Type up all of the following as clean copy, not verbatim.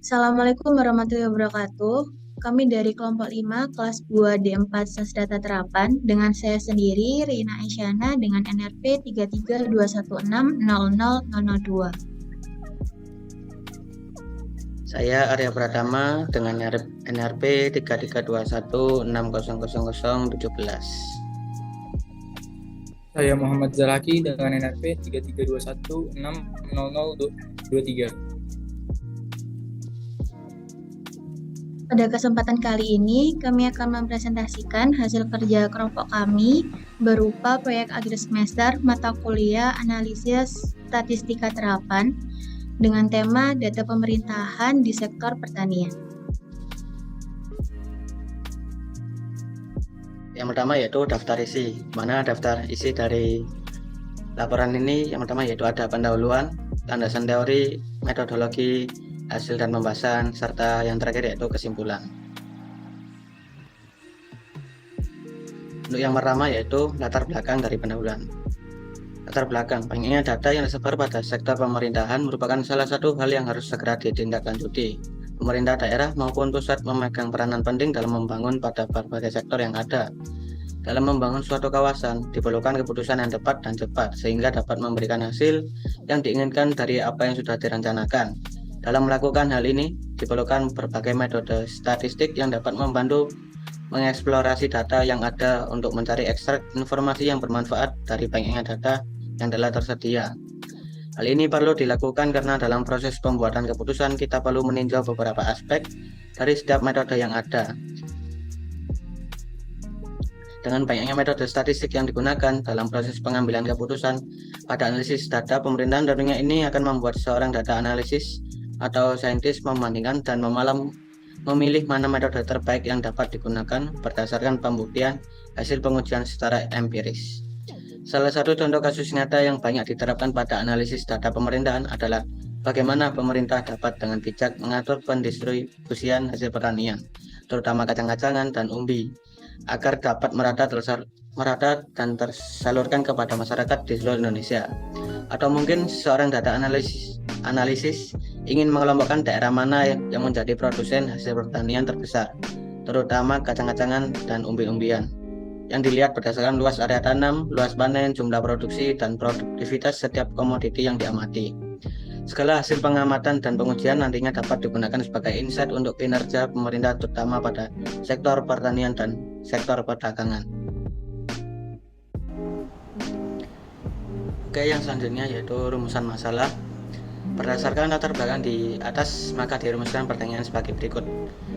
Assalamualaikum warahmatullahi wabarakatuh. Kami dari kelompok 5 kelas 2 D4 Sas Data Terapan dengan saya sendiri Rina Aisyana dengan NRP 33216000002. Saya Arya Pratama dengan NRP 3321600017. Saya Muhammad Zalaki dengan NRP 3321600023. Pada kesempatan kali ini, kami akan mempresentasikan hasil kerja kelompok kami berupa proyek akhir semester mata kuliah analisis statistika terapan dengan tema data pemerintahan di sektor pertanian. Yang pertama yaitu daftar isi. Mana daftar isi dari laporan ini? Yang pertama yaitu ada pendahuluan, landasan teori, metodologi, hasil dan pembahasan, serta yang terakhir yaitu kesimpulan. Untuk yang pertama yaitu latar belakang dari pendahuluan. Latar belakang, banyaknya data yang tersebar pada sektor pemerintahan merupakan salah satu hal yang harus segera ditindaklanjuti. Pemerintah daerah maupun pusat memegang peranan penting dalam membangun pada berbagai sektor yang ada. Dalam membangun suatu kawasan, diperlukan keputusan yang tepat dan cepat, sehingga dapat memberikan hasil yang diinginkan dari apa yang sudah direncanakan. Dalam melakukan hal ini, diperlukan berbagai metode statistik yang dapat membantu mengeksplorasi data yang ada untuk mencari ekstrak informasi yang bermanfaat dari banyaknya data yang telah tersedia. Hal ini perlu dilakukan karena dalam proses pembuatan keputusan kita perlu meninjau beberapa aspek dari setiap metode yang ada. Dengan banyaknya metode statistik yang digunakan dalam proses pengambilan keputusan pada analisis data pemerintahan, tentunya ini akan membuat seorang data analisis atau saintis membandingkan dan memilih mana metode terbaik yang dapat digunakan berdasarkan pembuktian hasil pengujian secara empiris. Salah satu contoh kasus nyata yang banyak diterapkan pada analisis data pemerintahan adalah bagaimana pemerintah dapat dengan bijak mengatur pendistribusian hasil pertanian, terutama kacang-kacangan dan umbi, agar dapat merata dan tersalurkan kepada masyarakat di seluruh Indonesia. Atau mungkin seorang data analisis ingin mengelompokkan daerah mana yang menjadi produsen hasil pertanian terbesar, terutama kacang-kacangan dan umbi-umbian, yang dilihat berdasarkan luas area tanam, luas panen, jumlah produksi, dan produktivitas setiap komoditi yang diamati. Segala hasil pengamatan dan pengujian nantinya dapat digunakan sebagai insight untuk kinerja pemerintah, terutama pada sektor pertanian dan sektor perdagangan. Oke, yang selanjutnya yaitu rumusan masalah. Berdasarkan latar belakang di atas, maka dirumuskan pertanyaan sebagai berikut.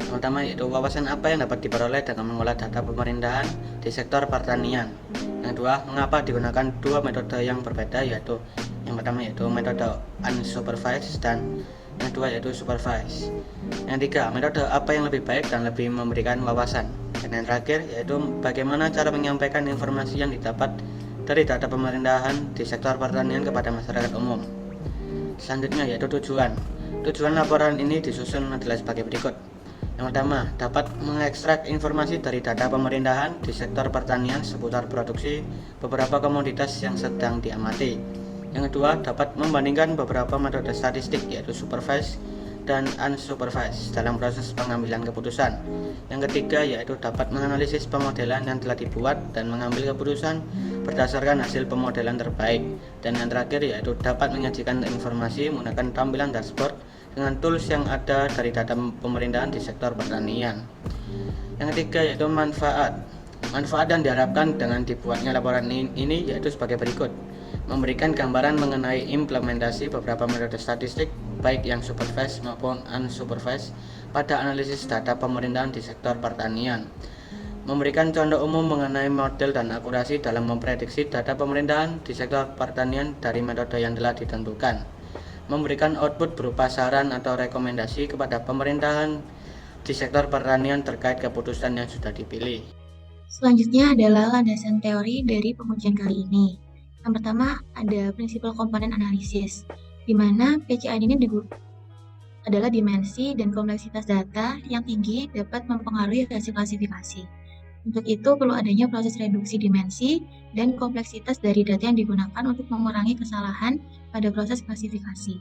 Yang pertama yaitu wawasan apa yang dapat diperoleh dengan mengolah data pemerintahan di sektor pertanian. Yang kedua, mengapa digunakan dua metode yang berbeda, yaitu yang pertama yaitu metode unsupervised dan yang kedua yaitu supervised. Yang ketiga, metode apa yang lebih baik dan lebih memberikan wawasan. Dan yang terakhir yaitu bagaimana cara menyampaikan informasi yang didapat dari data pemerintahan di sektor pertanian kepada masyarakat umum. Selanjutnya yaitu tujuan. Tujuan laporan ini disusun adalah sebagai berikut. Yang pertama, dapat mengekstrak informasi dari data pemerintahan di sektor pertanian seputar produksi beberapa komoditas yang sedang diamati. Yang kedua, dapat membandingkan beberapa metode statistik yaitu supervised dan unsupervised dalam proses pengambilan keputusan. Yang ketiga yaitu dapat menganalisis pemodelan yang telah dibuat dan mengambil keputusan berdasarkan hasil pemodelan terbaik. Dan yang terakhir yaitu dapat menyajikan informasi menggunakan tampilan dashboard dengan tools yang ada dari data pemerintahan di sektor pertanian. Yang ketiga yaitu manfaat. Manfaat yang diharapkan dengan dibuatnya laporan ini yaitu sebagai berikut. Memberikan gambaran mengenai implementasi beberapa metode statistik baik yang supervised maupun unsupervised pada analisis data pemerintahan di sektor pertanian. Memberikan contoh umum mengenai model dan akurasi dalam memprediksi data pemerintahan di sektor pertanian dari metode yang telah ditentukan. Memberikan output berupa saran atau rekomendasi kepada pemerintahan di sektor pertanian terkait keputusan yang sudah dipilih. Selanjutnya adalah landasan teori dari pengujian kali ini. Yang pertama ada prinsipal komponen analisis, di mana PCA ini adalah dimensi dan kompleksitas data yang tinggi dapat mempengaruhi hasil klasifikasi. Untuk itu perlu adanya proses reduksi dimensi dan kompleksitas dari data yang digunakan untuk mengurangi kesalahan pada proses klasifikasi.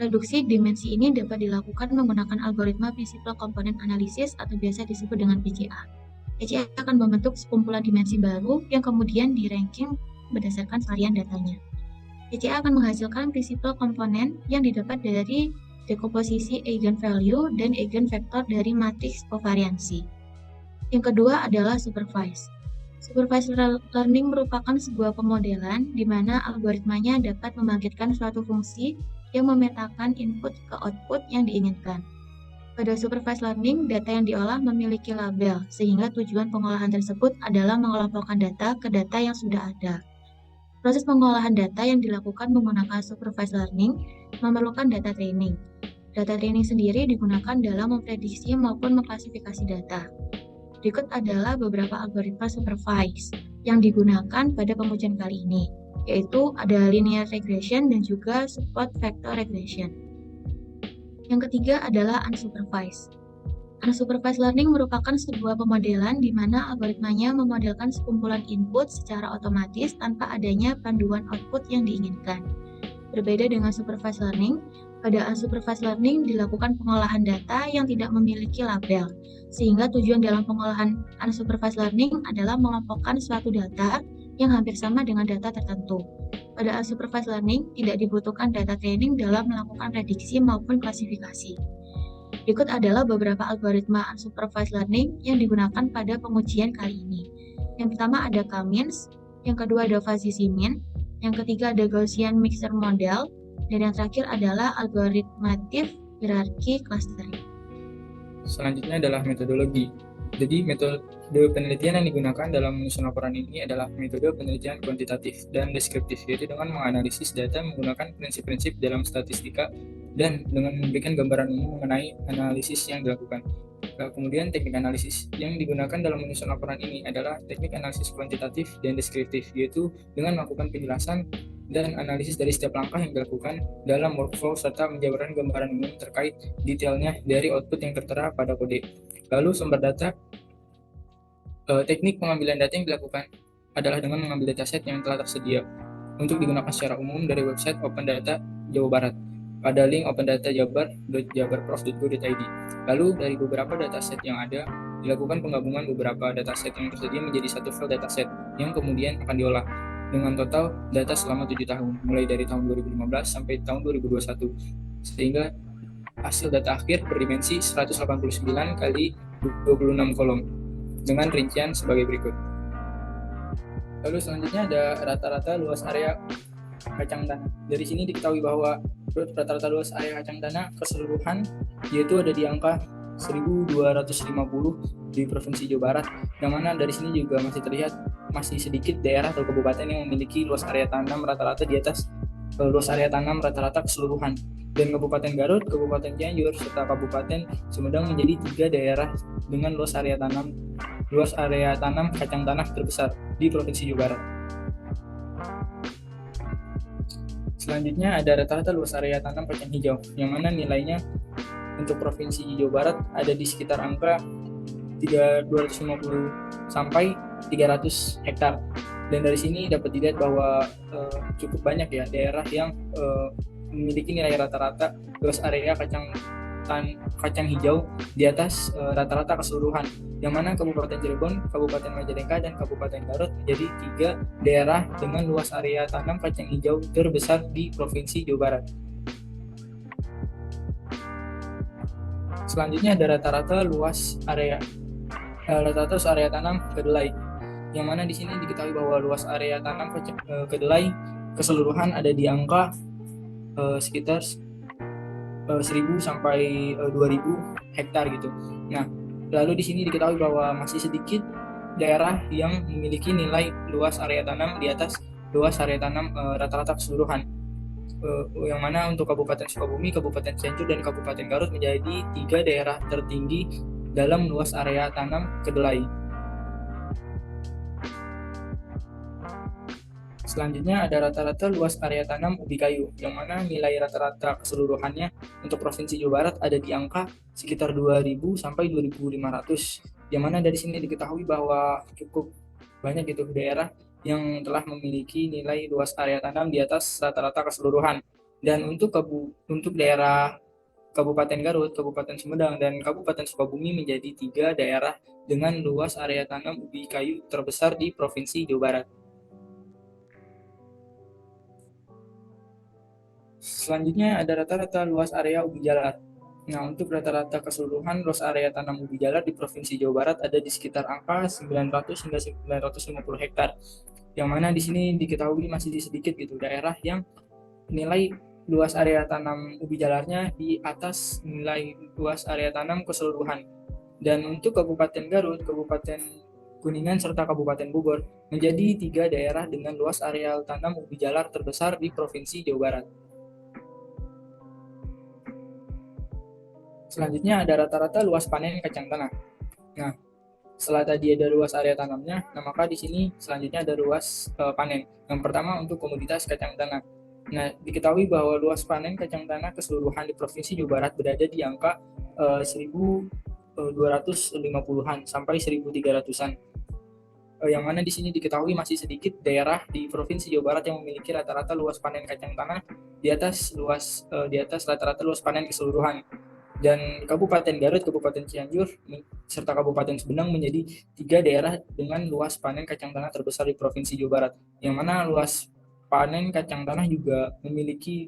Reduksi dimensi ini dapat dilakukan menggunakan algoritma Principal Component Analysis atau biasa disebut dengan PCA. PCA akan membentuk sekumpulan dimensi baru yang kemudian di-ranking berdasarkan varian datanya. PCA akan menghasilkan Principal Component yang didapat dari dekomposisi eigenvalue dan eigenvektor dari matriks kovariansi. Yang kedua adalah supervised. Supervised learning merupakan sebuah pemodelan di mana algoritmanya dapat membangkitkan suatu fungsi yang memetakan input ke output yang diinginkan. Pada supervised learning, data yang diolah memiliki label, sehingga tujuan pengolahan tersebut adalah mengelompokkan data ke data yang sudah ada. Proses pengolahan data yang dilakukan menggunakan supervised learning memerlukan data training. Data training sendiri digunakan dalam memprediksi maupun mengklasifikasi data. Berikut adalah beberapa algoritma supervised yang digunakan pada pengujian kali ini, yaitu ada linear regression dan juga support vector regression. Yang ketiga adalah unsupervised. Unsupervised learning merupakan sebuah pemodelan di mana algoritmanya memodelkan sekumpulan input secara otomatis tanpa adanya panduan output yang diinginkan. Berbeda dengan supervised learning, pada unsupervised learning dilakukan pengolahan data yang tidak memiliki label, sehingga tujuan dalam pengolahan unsupervised learning adalah mengelompokkan suatu data yang hampir sama dengan data tertentu. Pada unsupervised learning, tidak dibutuhkan data training dalam melakukan prediksi maupun klasifikasi. Berikut adalah beberapa algoritma unsupervised learning yang digunakan pada pengujian kali ini. Yang pertama ada K-means, yang kedua ada fuzzy-C-min, yang ketiga ada Gaussian mixture model, dan yang terakhir adalah algoritmatif hierarchy clustering. Selanjutnya adalah metodologi. Jadi metode penelitian yang digunakan dalam menyusun laporan ini adalah metode penelitian kuantitatif dan deskriptif, yaitu dengan menganalisis data menggunakan prinsip-prinsip dalam statistika dan dengan memberikan gambaran umum mengenai analisis yang dilakukan. Kemudian teknik analisis yang digunakan dalam menyusun laporan ini adalah teknik analisis kuantitatif dan deskriptif, yaitu dengan melakukan penjelasan dan analisis dari setiap langkah yang dilakukan dalam workflow serta menjabarkan gambaran umum terkait detailnya dari output yang tertera pada kode. Lalu sumber data, teknik pengambilan data yang dilakukan adalah dengan mengambil dataset yang telah tersedia untuk digunakan secara umum dari website Open Data Jawa Barat pada link opendata.jabar.jabarprof.go.id. Lalu dari beberapa dataset yang ada, dilakukan penggabungan beberapa dataset yang tersedia menjadi satu file dataset yang kemudian akan diolah dengan total data selama 7 tahun, mulai dari tahun 2015 sampai tahun 2021, sehingga hasil data akhir berdimensi 189 kali 26 kolom dengan rincian sebagai berikut. Lalu selanjutnya ada rata-rata luas area kacang tanah. Dari sini diketahui bahwa rata-rata luas area kacang tanah keseluruhan yaitu ada di angka 1250 di Provinsi Jawa Barat, yang mana dari sini juga masih terlihat masih sedikit daerah atau kabupaten yang memiliki luas area tanam rata-rata di atas luas area tanam rata-rata keseluruhan. Dan Kabupaten Garut, Kabupaten Cianjur, serta Kabupaten Sumedang menjadi 3 daerah dengan luas area tanam kacang tanah terbesar di Provinsi Jawa Barat. Selanjutnya ada rata-rata luas area tanam kacang hijau, yang mana nilainya untuk Provinsi Jawa Barat ada di sekitar angka 250 sampai 300 hektar. Dan dari sini dapat dilihat bahwa cukup banyak ya daerah yang memiliki nilai rata-rata luas area kacang hijau di atas rata-rata keseluruhan, yang mana Kabupaten Cirebon, Kabupaten Majalengka, dan Kabupaten Garut menjadi 3 daerah dengan luas area tanam kacang hijau terbesar di Provinsi Jawa Barat. Selanjutnya ada rata-rata luas area tanam kedelai, yang mana di sini diketahui bahwa luas area tanam kedelai keseluruhan ada di angka sekitar 1.000 sampai 2.000 hektar gitu. Nah, lalu di sini diketahui bahwa masih sedikit daerah yang memiliki nilai luas area tanam di atas luas area tanam rata-rata keseluruhan. Yang mana untuk Kabupaten Sukabumi, Kabupaten Cianjur, dan Kabupaten Garut menjadi 3 daerah tertinggi dalam luas area tanam kedelai. Selanjutnya ada rata-rata luas area tanam ubi kayu, yang mana nilai rata-rata keseluruhannya untuk Provinsi Jawa Barat ada di angka sekitar 2.000 sampai 2.500, yang mana dari sini diketahui bahwa cukup banyak itu daerah yang telah memiliki nilai luas area tanam di atas rata-rata keseluruhan. Dan untuk daerah Kabupaten Garut, Kabupaten Sumedang, dan Kabupaten Sukabumi menjadi 3 daerah dengan luas area tanam ubi kayu terbesar di Provinsi Jawa Barat. Selanjutnya ada rata-rata luas area ubi jalar. Nah, untuk rata-rata keseluruhan luas area tanam ubi jalar di Provinsi Jawa Barat ada di sekitar angka 900 hingga 950 hektar. Yang mana di sini diketahui masih sedikit gitu daerah yang nilai luas area tanam ubi jalarnya di atas nilai luas area tanam keseluruhan. Dan untuk Kabupaten Garut, Kabupaten Kuningan, serta Kabupaten Bogor menjadi 3 daerah dengan luas area tanam ubi jalar terbesar di Provinsi Jawa Barat. Selanjutnya ada rata-rata luas panen kacang tanah. Nah, setelah tadi ada luas area tanamnya, nah maka di sini selanjutnya ada luas panen. Yang pertama untuk komoditas kacang tanah. Nah, diketahui bahwa luas panen kacang tanah keseluruhan di Provinsi Jawa Barat berada di angka 1.250-an sampai 1.300-an. Yang mana di sini diketahui masih sedikit daerah di Provinsi Jawa Barat yang memiliki rata-rata luas panen kacang tanah di atas rata-rata luas panen keseluruhan. Dan Kabupaten Garut, Kabupaten Cianjur, serta Kabupaten Sumedang menjadi 3 daerah dengan luas panen kacang tanah terbesar di Provinsi Jawa Barat, yang mana luas panen kacang tanah juga memiliki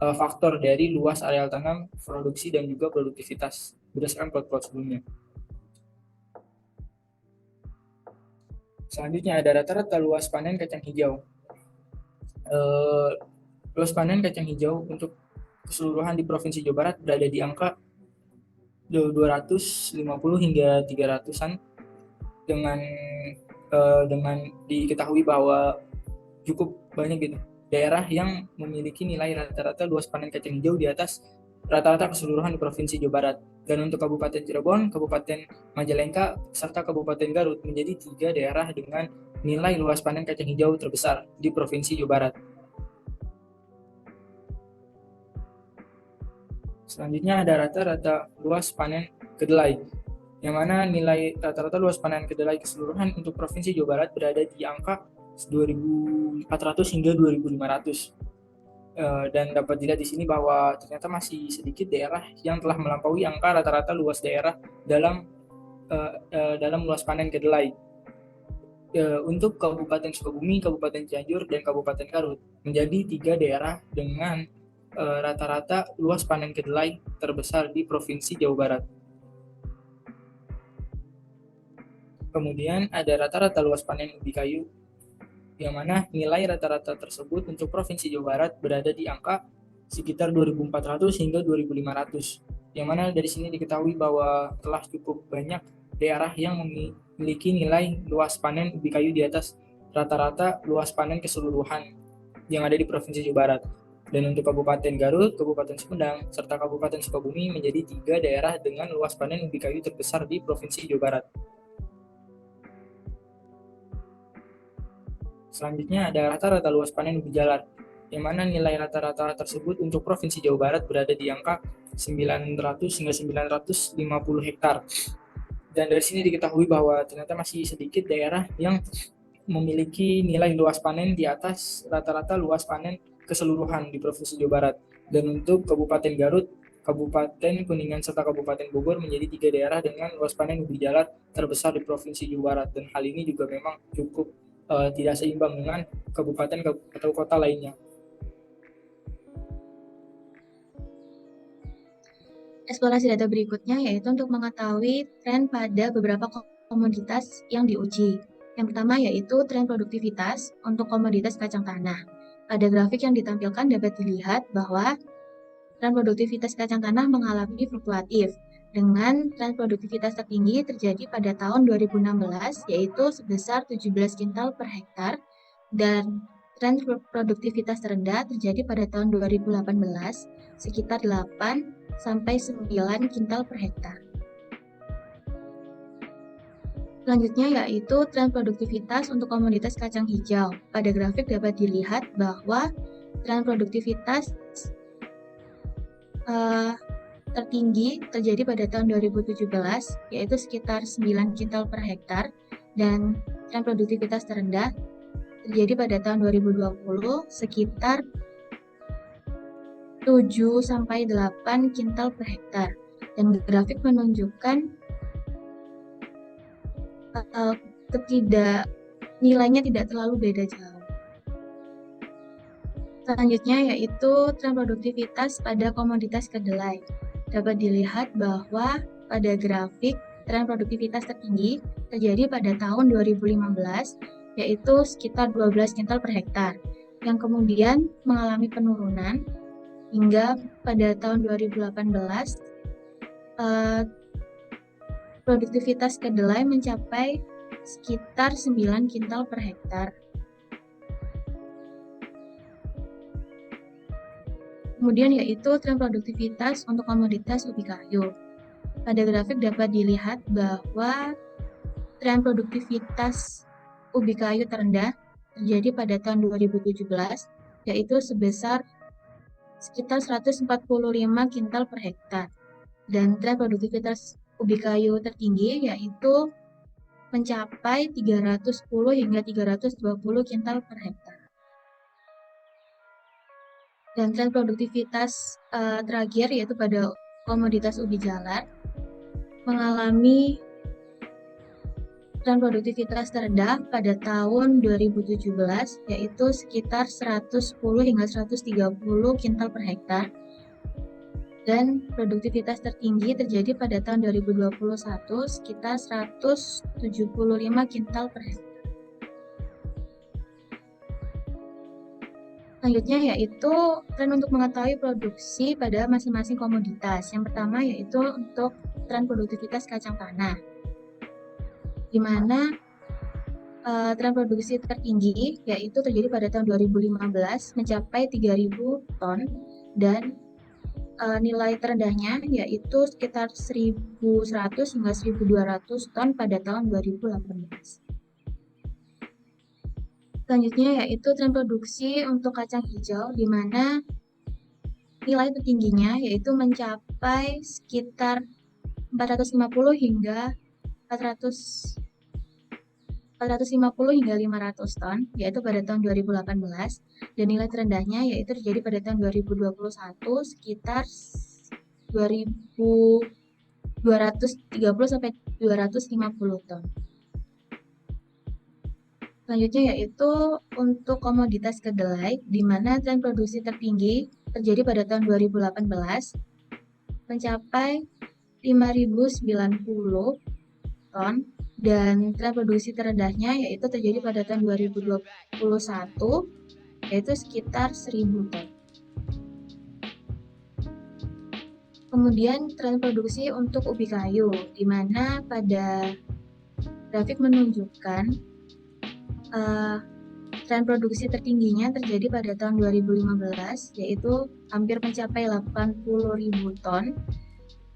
faktor dari luas areal tanam, produksi, dan juga produktivitas berdasarkan plot-plot sebelumnya. Selanjutnya ada rata-rata luas panen kacang hijau. Luas panen kacang hijau untuk keseluruhan di Provinsi Jawa Barat berada di angka 250 hingga 300-an dengan diketahui bahwa cukup banyak gitu daerah yang memiliki nilai rata-rata luas panen kacang hijau di atas rata-rata keseluruhan di Provinsi Jawa Barat. Dan untuk Kabupaten Cirebon, Kabupaten Majalengka, serta Kabupaten Garut menjadi 3 daerah dengan nilai luas panen kacang hijau terbesar di Provinsi Jawa Barat. Selanjutnya ada rata-rata luas panen kedelai, yang mana nilai rata-rata luas panen kedelai keseluruhan untuk Provinsi Jawa Barat berada di angka 2.400 hingga 2.500. Dan dapat dilihat di sini bahwa ternyata masih sedikit daerah yang telah melampaui angka rata-rata luas daerah dalam luas panen kedelai. Untuk Kabupaten Sukabumi, Kabupaten Cianjur, dan Kabupaten Garut menjadi 3 daerah dengan rata-rata luas panen kedelai terbesar di Provinsi Jawa Barat. Kemudian ada rata-rata luas panen ubi kayu, yang mana nilai rata-rata tersebut untuk Provinsi Jawa Barat berada di angka sekitar 2.400 hingga 2.500. Yang mana dari sini diketahui bahwa telah cukup banyak daerah yang memiliki nilai luas panen ubi kayu di atas rata-rata luas panen keseluruhan yang ada di Provinsi Jawa Barat. Dan untuk Kabupaten Garut, Kabupaten Sumedang, serta Kabupaten Sukabumi menjadi 3 daerah dengan luas panen ubi kayu terbesar di Provinsi Jawa Barat. Selanjutnya ada rata-rata luas panen ubi jalar, yang mana nilai rata-rata tersebut untuk Provinsi Jawa Barat berada di angka 900 hingga 950 hektar. Dan dari sini diketahui bahwa ternyata masih sedikit daerah yang memiliki nilai luas panen di atas rata-rata luas panen keseluruhan di Provinsi Jawa Barat. Dan untuk Kabupaten Garut, Kabupaten Kuningan, serta Kabupaten Bogor menjadi 3 daerah dengan luas panen ubi jalar terbesar di Provinsi Jawa Barat. Dan hal ini juga memang cukup tidak seimbang dengan kabupaten atau kota lainnya. Eksplorasi data berikutnya yaitu untuk mengetahui tren pada beberapa komoditas yang diuji. Yang pertama yaitu tren produktivitas untuk komoditas kacang tanah. Pada grafik yang ditampilkan dapat dilihat bahwa tren produktivitas kacang tanah mengalami fluktuatif, dengan tren produktivitas tertinggi terjadi pada tahun 2016 yaitu sebesar 17 kintal per hektar, dan tren produktivitas terendah terjadi pada tahun 2018 sekitar 8 sampai 9 kintal per hektar. Selanjutnya yaitu tren produktivitas untuk komoditas kacang hijau. Pada grafik dapat dilihat bahwa tren produktivitas tertinggi terjadi pada tahun 2017 yaitu sekitar 9 kintal per hektar, dan tren produktivitas terendah terjadi pada tahun 2020 sekitar 7 sampai 8 kintal per hektar. Dan grafik menunjukkan nilainya tidak terlalu beda jauh. Selanjutnya yaitu tren produktivitas pada komoditas kedelai. Dapat dilihat bahwa pada grafik tren produktivitas tertinggi terjadi pada tahun 2015, yaitu sekitar 12 kintal per hektar, yang kemudian mengalami penurunan hingga pada tahun 2018 produktivitas kedelai mencapai sekitar 9 kintal per hektar. Kemudian yaitu tren produktivitas untuk komoditas ubi kayu. Pada grafik dapat dilihat bahwa tren produktivitas ubi kayu terendah terjadi pada tahun 2017, yaitu sebesar sekitar 145 kintal per hektar. Dan tren produktivitas ubi kayu tertinggi yaitu mencapai 310 hingga 320 kintal per hektar. Dan tren produktivitas terakhir yaitu pada komoditas ubi jalar mengalami tren produktivitas terendah pada tahun 2017 yaitu sekitar 110 hingga 130 kintal per hektar. Dan produktivitas tertinggi terjadi pada tahun 2021 sekitar 175 kintal per hektar. Selanjutnya yaitu tren untuk mengetahui produksi pada masing-masing komoditas. Yang pertama yaitu untuk tren produktivitas kacang tanah, di mana tren produksi tertinggi yaitu terjadi pada tahun 2015 mencapai 3.000 ton dan nilai terendahnya yaitu sekitar 1.100 hingga 1.200 ton pada tahun 2018. Selanjutnya yaitu tren produksi untuk kacang hijau, di mana nilai tertingginya yaitu mencapai sekitar 450 hingga 500 ton, yaitu pada tahun 2018, dan nilai terendahnya yaitu terjadi pada tahun 2021 sekitar 230 sampai 250 ton. Selanjutnya yaitu untuk komoditas kedelai, di mana tren produksi tertinggi terjadi pada tahun 2018 mencapai 5.090 ton dan tren produksi terendahnya yaitu terjadi pada tahun 2021 yaitu sekitar 1.000 ton. Kemudian tren produksi untuk ubi kayu, di mana pada grafik menunjukkan tren produksi tertingginya terjadi pada tahun 2015 yaitu hampir mencapai 80.000 ton,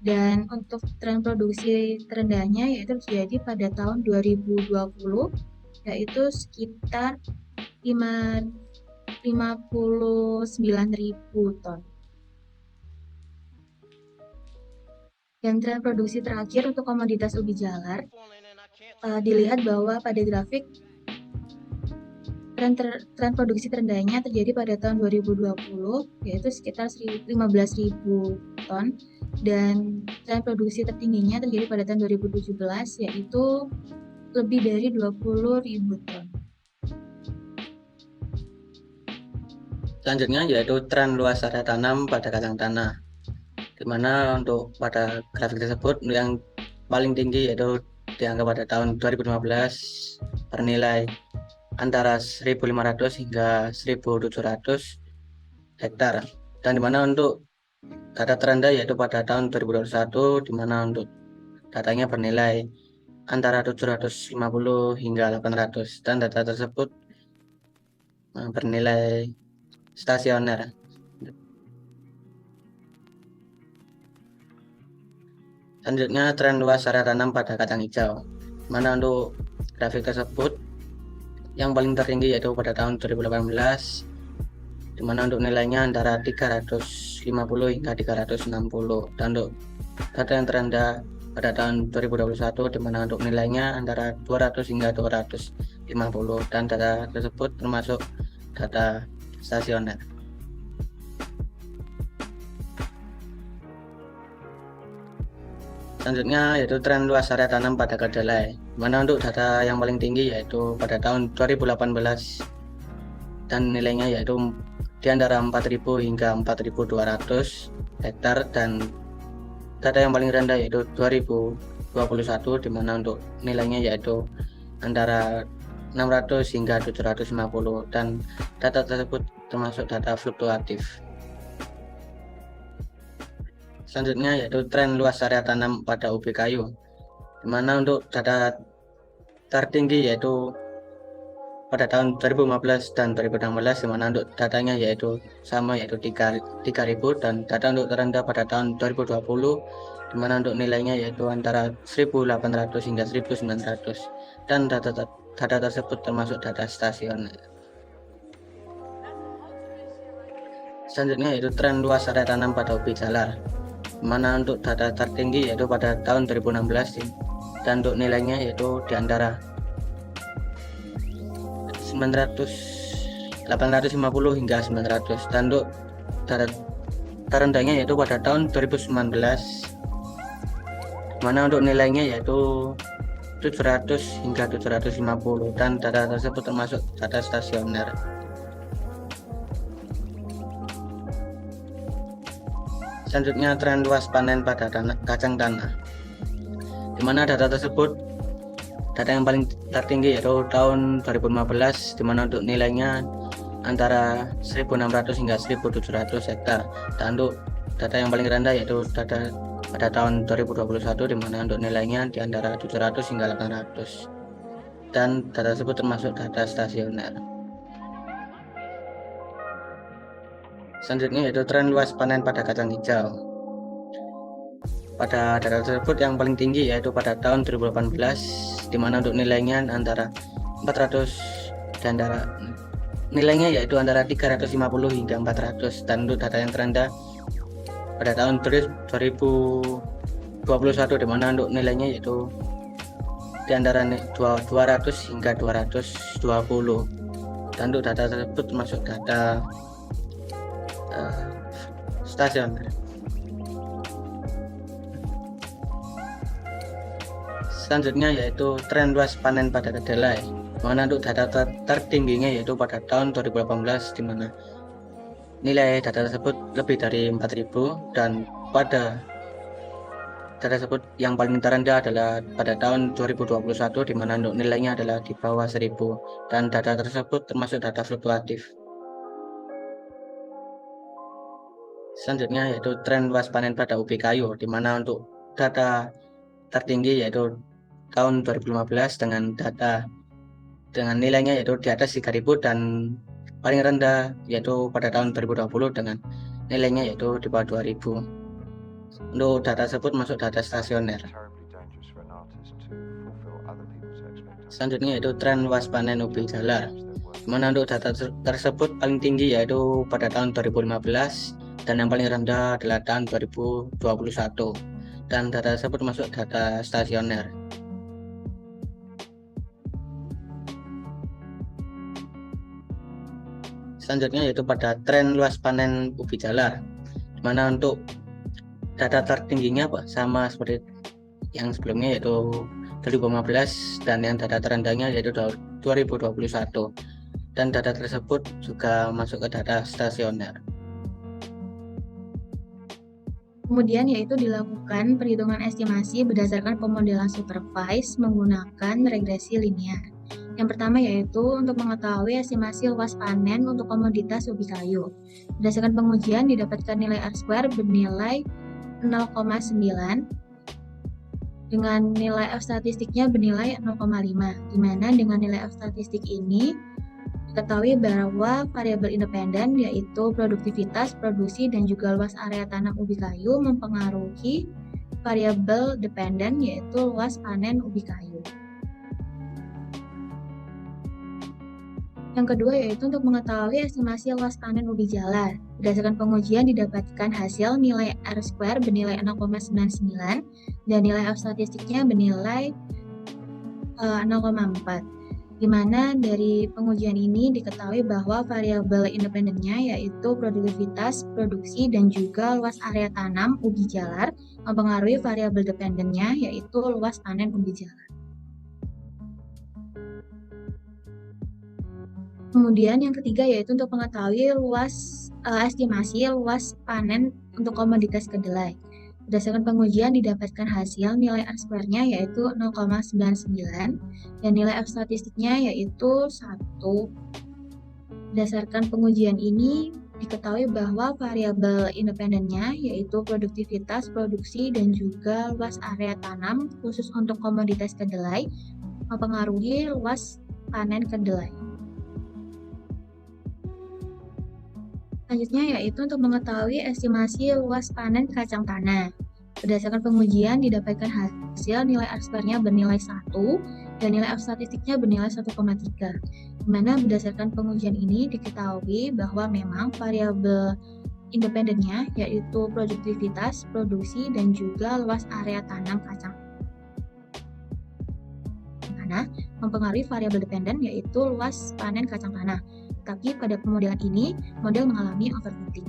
dan untuk tren produksi terendahnya yaitu terjadi pada tahun 2020 yaitu sekitar 59.000 ton. Dan tren produksi terakhir untuk komoditas ubi jalar dilihat bahwa pada grafik tren produksi terendahnya terjadi pada tahun 2020 yaitu sekitar 15.000 ton, dan tren produksi tertingginya terjadi pada tahun 2017 yaitu lebih dari 20.000 ton. Selanjutnya yaitu tren luas area tanam pada kacang tanah, di mana untuk pada grafik tersebut yang paling tinggi yaitu dianggap pada tahun 2015 bernilai antara 1.500 hingga 1.700 hektar, dan dimana untuk data terendah yaitu pada tahun 2021, dimana untuk datanya bernilai antara 750 hingga 800, dan data tersebut bernilai stasioner. Selanjutnya tren luas area tanam pada kacang hijau, mana untuk grafik tersebut yang paling tertinggi yaitu pada tahun 2018, di mana untuk nilainya antara 350 hingga 360, dan untuk data yang terendah pada tahun 2021 di mana untuk nilainya antara 200 hingga 250, dan data tersebut termasuk data stasioner. Selanjutnya yaitu tren luas area tanam pada kedelai, mana untuk data yang paling tinggi yaitu pada tahun 2018 dan nilainya yaitu di antara 4.000 hingga 4.200 hektar, dan data yang paling rendah yaitu 2021 di mana untuk nilainya yaitu antara 600 hingga 750, dan data tersebut termasuk data fluktuatif. Selanjutnya yaitu tren luas area tanam pada ubi kayu, di mana untuk data tertinggi yaitu pada tahun 2015 dan 2016, di mana untuk datanya yaitu sama yaitu 3.000, dan data untuk terendah pada tahun 2020 di mana untuk nilainya yaitu antara 1.800 hingga 1.900, dan data tersebut termasuk data stasioner. Selanjutnya yaitu tren luas area tanam pada ubi jalar, mana untuk data tertinggi yaitu pada tahun 2016 dan untuk nilainya yaitu di antara 850 hingga 900, dan untuk data terendahnya yaitu pada tahun 2019 mana untuk nilainya yaitu 700 hingga 750, dan data tersebut termasuk data stasioner. Selanjutnya tren luas panen pada kacang tanah, di mana data yang paling tertinggi yaitu tahun 2015 di mana untuk nilainya antara 1.600 hingga 1.700 hektar, dan untuk data yang paling rendah yaitu data pada tahun 2021 di mana untuk nilainya di antara 700 hingga 800, dan data tersebut termasuk data stasioner. Selanjutnya yaitu tren luas panen pada kacang hijau. Pada data tersebut yang paling tinggi yaitu pada tahun 2018 di mana untuk nilainya antara 400 dan nilainya yaitu antara 350 hingga 400, dan untuk data yang terendah pada tahun 2021 di mana untuk nilainya yaitu di antara 200 hingga 220, dan untuk data tersebut termasuk data stasioner. Selanjutnya yaitu tren luas panen pada kedelai, mana untuk data tertingginya yaitu pada tahun 2018 di mana nilai data tersebut lebih dari 4.000, dan pada data tersebut yang paling terendah adalah pada tahun 2021 di mana untuk nilainya adalah di bawah 1.000, dan data tersebut termasuk data fluktuatif. Selanjutnya yaitu tren luas panen pada ubi kayu, di mana untuk data tertinggi yaitu tahun 2015 dengan nilainya yaitu di atas 3.000, dan paling rendah yaitu pada tahun 2020 dengan nilainya yaitu di bawah 2.000. Untuk data tersebut masuk data stasioner. Selanjutnya yaitu tren luas panen ubi jalar, mana untuk data tersebut paling tinggi yaitu pada tahun 2015 dan yang paling rendah adalah tahun 2021, dan data tersebut masuk data stasioner. Selanjutnya yaitu pada tren luas panen ubi jalar, dimana untuk data tertingginya sama seperti yang sebelumnya yaitu 2015, dan yang data terendahnya yaitu 2021, dan data tersebut juga masuk ke data stasioner. Kemudian yaitu dilakukan perhitungan estimasi berdasarkan pemodelan supervise menggunakan regresi linear. Yang pertama yaitu untuk mengetahui estimasi luas panen untuk komoditas ubi kayu. Berdasarkan pengujian didapatkan nilai R² bernilai 0,9 dengan nilai F statistiknya bernilai 0,5, di mana dengan nilai F statistik ini diketahui bahwa variabel independen yaitu produktivitas, produksi, dan juga luas area tanam ubi kayu mempengaruhi variabel dependen yaitu luas panen ubi kayu. Yang kedua yaitu untuk mengetahui estimasi luas panen ubi jalar. Berdasarkan pengujian didapatkan hasil nilai R² bernilai 0,99 dan nilai F statistiknya bernilai 0,4. di mana dari pengujian ini diketahui bahwa variabel independennya yaitu produktivitas, produksi, dan juga luas area tanam ubi jalar mempengaruhi variabel dependennya yaitu luas panen ubi jalar. Kemudian yang ketiga yaitu untuk mengetahui estimasi luas panen untuk komoditas kedelai. Berdasarkan pengujian didapatkan hasil nilai R-square-nya yaitu 0,99 dan nilai F statistiknya yaitu 1. Berdasarkan pengujian ini diketahui bahwa variabel independennya yaitu produktivitas, produksi, dan juga luas area tanam khusus untuk komoditas kedelai mempengaruhi luas panen kedelai. Selanjutnya yaitu untuk mengetahui estimasi luas panen kacang tanah. Berdasarkan pengujian didapatkan hasil nilai R-square-nya bernilai 1 dan nilai F statistiknya bernilai 1,3. Di mana berdasarkan pengujian ini diketahui bahwa memang variabel independennya yaitu produktivitas, produksi, dan juga luas area tanam kacang tanah mempengaruhi variabel dependen yaitu luas panen kacang tanah. Tapi pada pemodelan ini, model mengalami overfitting.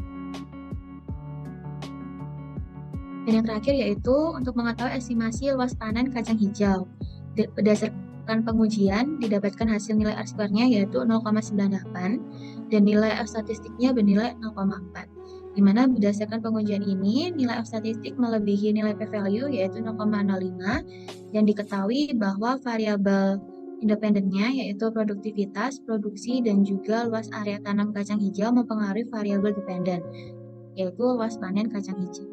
Dan yang terakhir yaitu untuk mengetahui estimasi luas panen kacang hijau. Berdasarkan pengujian, didapatkan hasil nilai R-square-nya yaitu 0,98 dan nilai F statistiknya bernilai 0,4. Di mana berdasarkan pengujian ini, nilai F statistik melebihi nilai p-value yaitu 0,05 dan diketahui bahwa variabel independennya yaitu produktivitas, produksi, dan juga luas area tanam kacang hijau mempengaruhi variabel dependen, yaitu luas panen kacang hijau.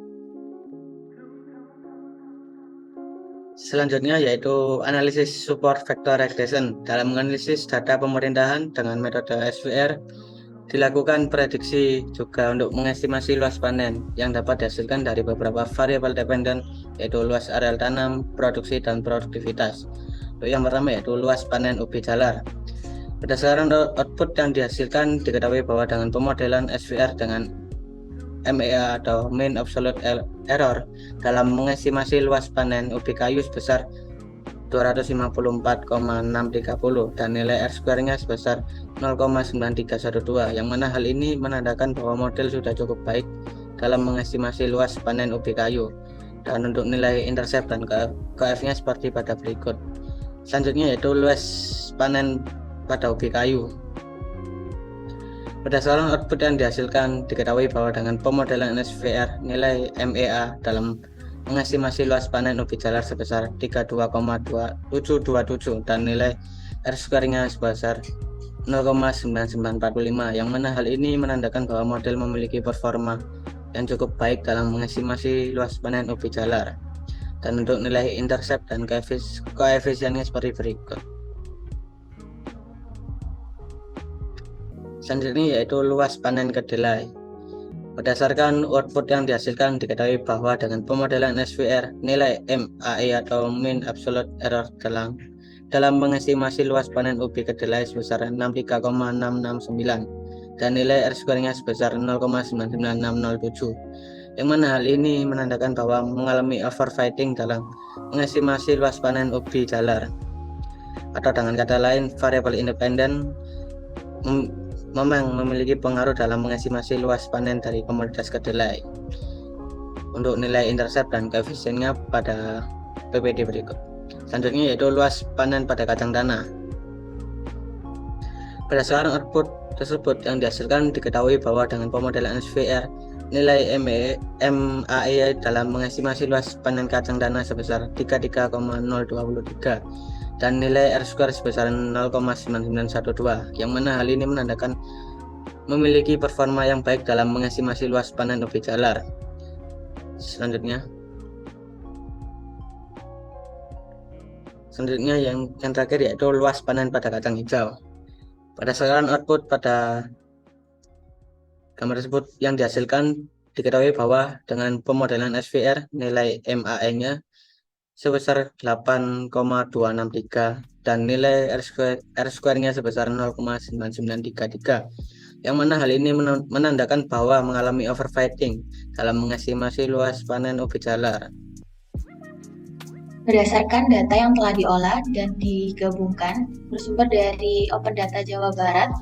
Selanjutnya yaitu analisis support vector regression. Dalam menganalisis data pemerintahan dengan metode SVR, dilakukan prediksi juga untuk mengestimasi luas panen yang dapat dihasilkan dari beberapa variabel dependen yaitu luas areal tanam, produksi, dan produktivitas. Untuk yang pertama yaitu luas panen ubi jalar. Berdasarkan output yang dihasilkan diketahui bahwa dengan pemodelan SVR dengan MEA atau mean absolute error dalam mengestimasi luas panen ubi kayu sebesar 254,630 dan nilai R-square-nya sebesar 0,9312 yang mana hal ini menandakan bahwa model sudah cukup baik dalam mengestimasi luas panen ubi kayu. Dan untuk nilai intercept dan KF-nya seperti pada berikut. Selanjutnya yaitu luas panen pada ubi kayu. Berdasarkan output yang dihasilkan diketahui bahwa dengan pemodelan SVR nilai MEA dalam mengestimasi luas panen ubi jalar sebesar 32,2727 dan nilai R-square-nya sebesar 0,9945 yang mana hal ini menandakan bahwa model memiliki performa yang cukup baik dalam mengestimasi luas panen ubi jalar. Dan untuk nilai intercept dan koefisiennya seperti berikut. Selanjutnya yaitu luas panen kedelai. Berdasarkan output yang dihasilkan diketahui bahwa dengan pemodelan SVR nilai MAE atau mean absolute error dalam mengestimasi luas panen ubi kedelai sebesar 63,669 dan nilai R-square-nya sebesar 0,99607 yang mana hal ini menandakan bahwa mengalami overfitting dalam mengestimasi luas panen ubi jalar, atau dengan kata lain variabel independen memang memiliki pengaruh dalam mengestimasi luas panen dari komoditas kedelai. Untuk nilai intercept dan koefisiennya pada PPT berikut. Selanjutnya yaitu luas panen pada kacang tanah. Berdasarkan output tersebut yang dihasilkan diketahui bahwa dengan pemodelan SVR nilai MAE dalam mengestimasi luas panen kacang tanah sebesar 33,023 dan nilai R-square sebesar 0,9912 yang mana hal ini menandakan memiliki performa yang baik dalam mengestimasi luas panen ubi jalar. Selanjutnya yang terakhir yaitu luas panen pada kacang hijau. Berdasarkan output pada gambar tersebut yang dihasilkan diketahui bahwa dengan pemodelan SVR nilai MAE-nya sebesar 8,263 dan nilai R-square-nya sebesar 0,9933 yang mana hal ini menandakan bahwa mengalami overfitting dalam mengestimasi luas panen ubi jalar. Berdasarkan data yang telah diolah dan digabungkan bersumber dari Open Data Jawa Barat,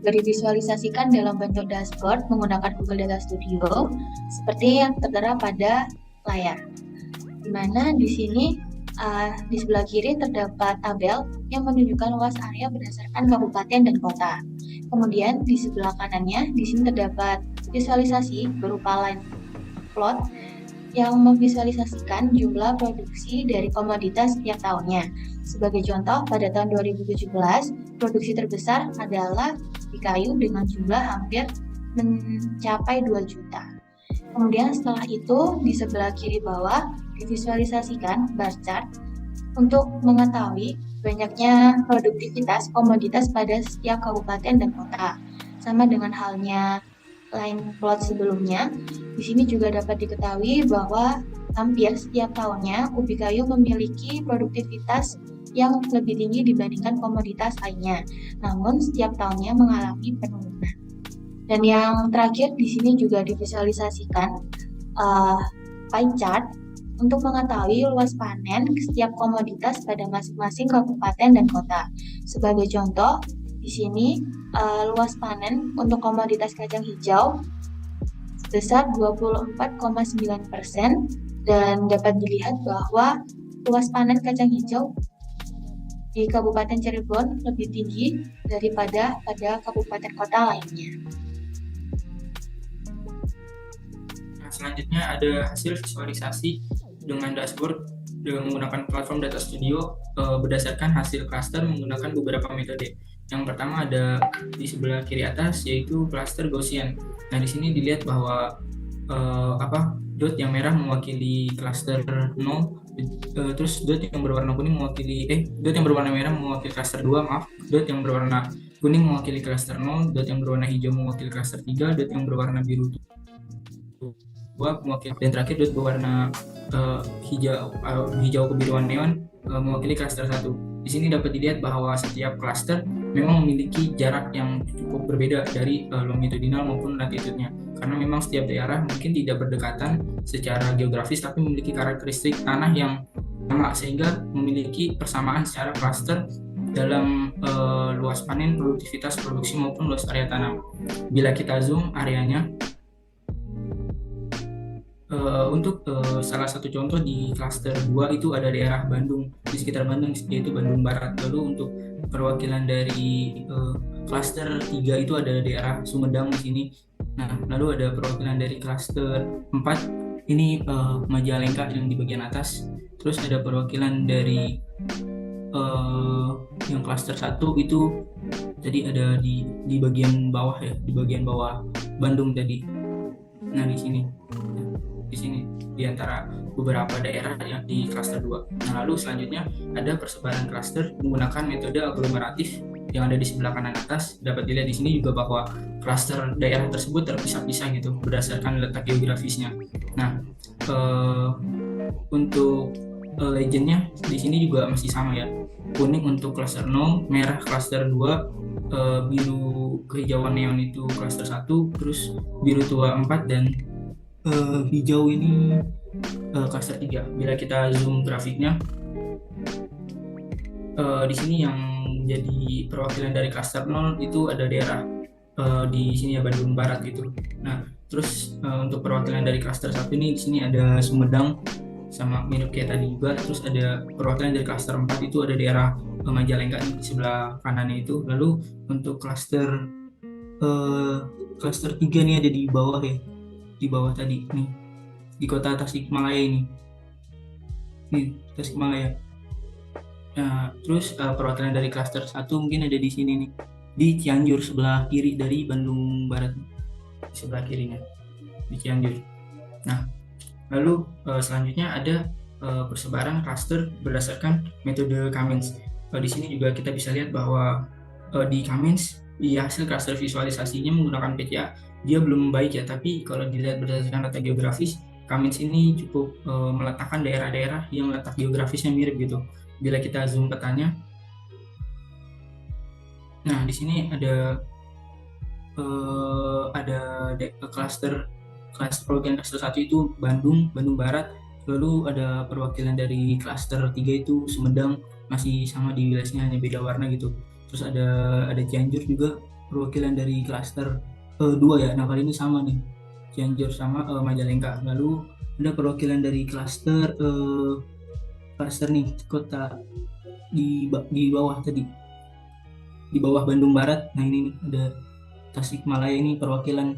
divisualisasikan dalam bentuk dashboard menggunakan Google Data Studio seperti yang tertera pada layar. Di mana di sini di sebelah kiri terdapat tabel yang menunjukkan luas area berdasarkan kabupaten dan kota. Kemudian di sebelah kanannya di sini terdapat visualisasi berupa line plot yang memvisualisasikan jumlah produksi dari komoditas setiap tahunnya. Sebagai contoh, pada tahun 2017, produksi terbesar adalah di kayu dengan jumlah hampir mencapai 2 juta. Kemudian setelah itu, di sebelah kiri bawah, divisualisasikan bar chart untuk mengetahui banyaknya produktivitas komoditas pada setiap kabupaten dan kota. Sama dengan halnya line plot sebelumnya, di sini juga dapat diketahui bahwa hampir setiap tahunnya ubi kayu memiliki produktivitas yang lebih tinggi dibandingkan komoditas lainnya. Namun setiap tahunnya mengalami penurunan. Dan yang terakhir di sini juga divisualisasikan pie chart untuk mengetahui luas panen setiap komoditas pada masing-masing kabupaten dan kota. Sebagai contoh, di sini luas panen untuk komoditas kacang hijau sebesar 24,9% dan dapat dilihat bahwa luas panen kacang hijau di Kabupaten Cirebon lebih tinggi daripada pada kabupaten kota lainnya. Nah, selanjutnya ada hasil visualisasi dengan dashboard dengan menggunakan platform Data Studio berdasarkan hasil cluster menggunakan beberapa metode. Yang pertama ada di sebelah kiri atas yaitu cluster Gaussian. Nah, di sini dilihat bahwa dot yang merah mewakili cluster 0, terus dot yang berwarna kuning mewakili dot yang berwarna merah mewakili cluster 2, dot yang berwarna kuning mewakili cluster 0, dot yang berwarna hijau mewakili cluster 3, dot yang berwarna biru mewakili, dan terakhir dot berwarna hijau kebiruan neon mewakili cluster 1. Di sini dapat dilihat bahwa setiap cluster memang memiliki jarak yang cukup berbeda dari longitudinal maupun latitudenya, karena memang setiap daerah mungkin tidak berdekatan secara geografis tapi memiliki karakteristik tanah yang sama sehingga memiliki persamaan secara cluster dalam luas panen, produktivitas produksi maupun luas area tanam. Bila kita zoom areanya, untuk salah satu contoh di cluster 2 itu ada daerah Bandung, di sekitar Bandung yaitu Bandung Barat. Lalu untuk perwakilan dari cluster 3 itu ada daerah Sumedang di sini. Nah, lalu ada perwakilan dari cluster 4 ini Majalengka yang di bagian atas. Terus ada perwakilan dari yang cluster 1 itu jadi ada di bagian bawah ya, di bagian bawah Bandung tadi. Nah, di sini di antara beberapa daerah yang di cluster 2. Nah, lalu selanjutnya ada persebaran cluster menggunakan metode aglomeratif yang ada di sebelah kanan atas. Dapat dilihat di sini juga bahwa cluster daerah tersebut terpisah-pisah gitu berdasarkan letak geografisnya. Nah, untuk legendnya di sini juga masih sama ya. Kuning untuk cluster 0, merah cluster 2, biru kehijauan neon itu cluster 1, terus biru tua 4, dan hijau ini cluster 3. Bila kita zoom grafiknya, di sini yang jadi perwakilan dari cluster 0 itu ada daerah di sini ya Bandung Barat gitu. Nah, terus untuk perwakilan dari cluster 1 ini di sini ada Sumedang sama mirip kayak tadi juga. Terus ada perwakilan dari cluster 4 itu ada daerah Majalengka di sebelah kanannya itu. Lalu untuk cluster 3 nih ada di bawah ya. Di bawah tadi nih di kota Tasikmalaya ini Tasikmalaya. Nah, terus perwakilan dari cluster 1 mungkin ada di sini nih di Cianjur sebelah kiri dari Bandung Barat, di sebelah kirinya di Cianjur. Nah, lalu selanjutnya ada persebaran cluster berdasarkan metode Cummins. Di sini juga kita bisa lihat bahwa di Cummins di hasil cluster visualisasinya menggunakan PCA dia belum baik ya, tapi kalau dilihat berdasarkan data geografis, Cummins ini cukup meletakkan daerah-daerah yang letak geografisnya mirip gitu. Bila kita zoom petanya, nah di sini ada cluster perwakilan cluster 1 itu Bandung Barat, Lalu ada perwakilan dari klaster 3 itu Sumedang, masih sama di wilayahnya hanya beda warna gitu. Terus ada Cianjur juga perwakilan dari klaster 2 ya. Nah kali ini sama nih, Cianjur sama Majalengka. Lalu ada perwakilan dari klaster nih kota di bawah tadi, di bawah Bandung Barat. Nah ini nih ada Tasikmalaya, ini perwakilan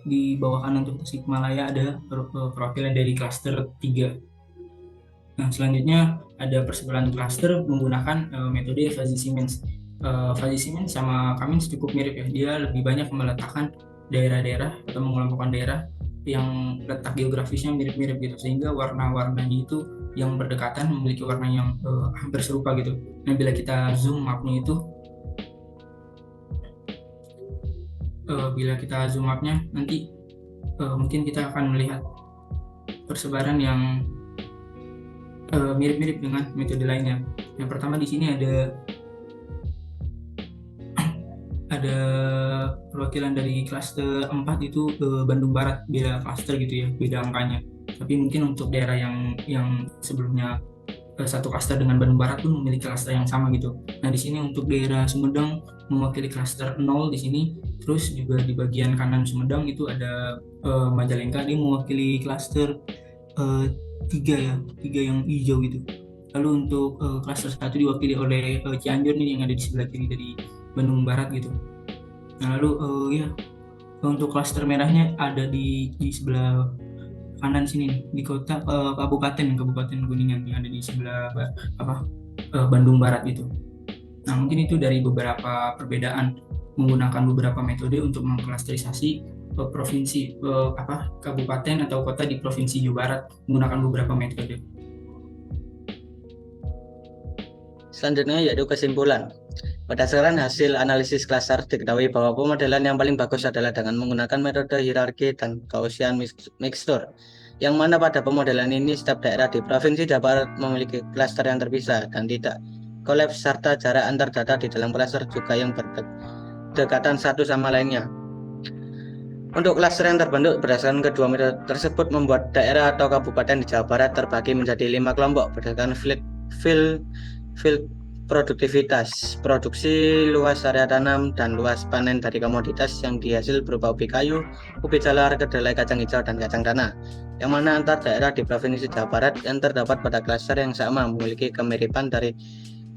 di bawah kanan untuk Tasikmalaya ada perwakilan dari klaster 3. Nah, selanjutnya ada persebaran klaster menggunakan metode Fuzzy Siemens. Fuzzy Siemens sama Cummins cukup mirip ya. Dia lebih banyak meletakkan daerah-daerah atau mengelompokkan daerah yang letak geografisnya mirip-mirip gitu, sehingga warna-warnanya itu yang berdekatan memiliki warna yang hampir serupa gitu. Nah, bila kita zoom mapnya itu, nanti mungkin kita akan melihat persebaran yang mirip-mirip dengan metode lainnya. Yang pertama di sini ada perwakilan dari klaster 4 itu Bandung Barat, beda klaster gitu ya, beda angkanya. Tapi mungkin untuk daerah yang sebelumnya satu klaster dengan Bandung Barat pun memiliki klaster yang sama gitu. Nah, di sini untuk daerah Sumedang mewakili klaster 0 di sini. Terus juga di bagian kanan Sumedang itu ada Majalengka, dia mewakili klaster 3 ya, 3 yang hijau gitu. Lalu untuk klaster 1 diwakili oleh Cianjur nih yang ada di sebelah kiri dari Bandung Barat gitu. Nah, lalu ya untuk klaster merahnya ada di sebelah kanan sini nih, di kota Kabupaten Kuningan yang ada di sebelah Bandung Barat gitu. Nah, mungkin itu dari beberapa perbedaan menggunakan beberapa metode untuk mengklasterisasi provinsi kabupaten atau kota di provinsi Jawa Barat menggunakan beberapa metode. Selanjutnya yaitu kesimpulan. Berdasarkan hasil analisis klaster, diketahui bahwa pemodelan yang paling bagus adalah dengan menggunakan metode hierarki dan Gaussian mixture, yang mana pada pemodelan ini setiap daerah di Provinsi Jawa Barat memiliki klaster yang terpisah dan tidak kolaps, serta jarak antar data di dalam klaster juga yang berdekatan satu sama lainnya. Untuk klaster yang terbentuk berdasarkan kedua metode tersebut membuat daerah atau kabupaten di Jawa Barat terbagi menjadi 5 kelompok berdasarkan field produktivitas, produksi, luas area tanam, dan luas panen dari komoditas yang dihasil berupa ubi kayu, ubi jalar, kedelai, kacang hijau, dan kacang tanah. Yang mana antar daerah di Provinsi Jawa Barat yang terdapat pada klaster yang sama memiliki kemiripan dari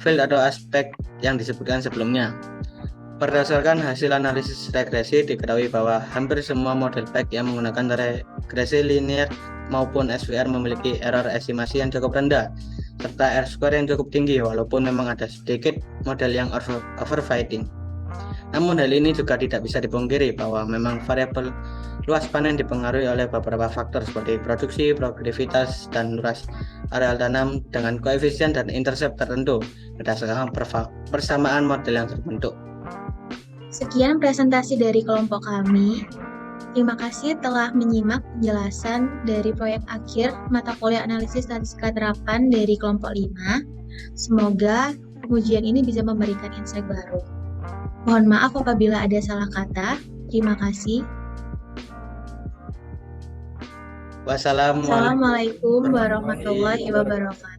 field atau aspek yang disebutkan sebelumnya. Berdasarkan hasil analisis regresi, diketahui bahwa hampir semua model baik yang menggunakan regresi linear maupun SVR memiliki error estimasi yang cukup rendah, serta R-square yang cukup tinggi, walaupun memang ada sedikit model yang overfitting. Namun hal ini juga tidak bisa dipungkiri bahwa memang variabel luas panen dipengaruhi oleh beberapa faktor seperti produksi, produktivitas, dan luas areal tanam dengan koefisien dan intercept tertentu berdasarkan persamaan model yang terbentuk. Sekian presentasi dari kelompok kami. Terima kasih telah menyimak penjelasan dari proyek akhir mata kuliah analisis statistika terapan dari kelompok 5. Semoga pengujian ini bisa memberikan insight baru. Mohon maaf apabila ada salah kata. Terima kasih. Wassalamualaikum Assalamualaikum warahmatullahi wabarakatuh.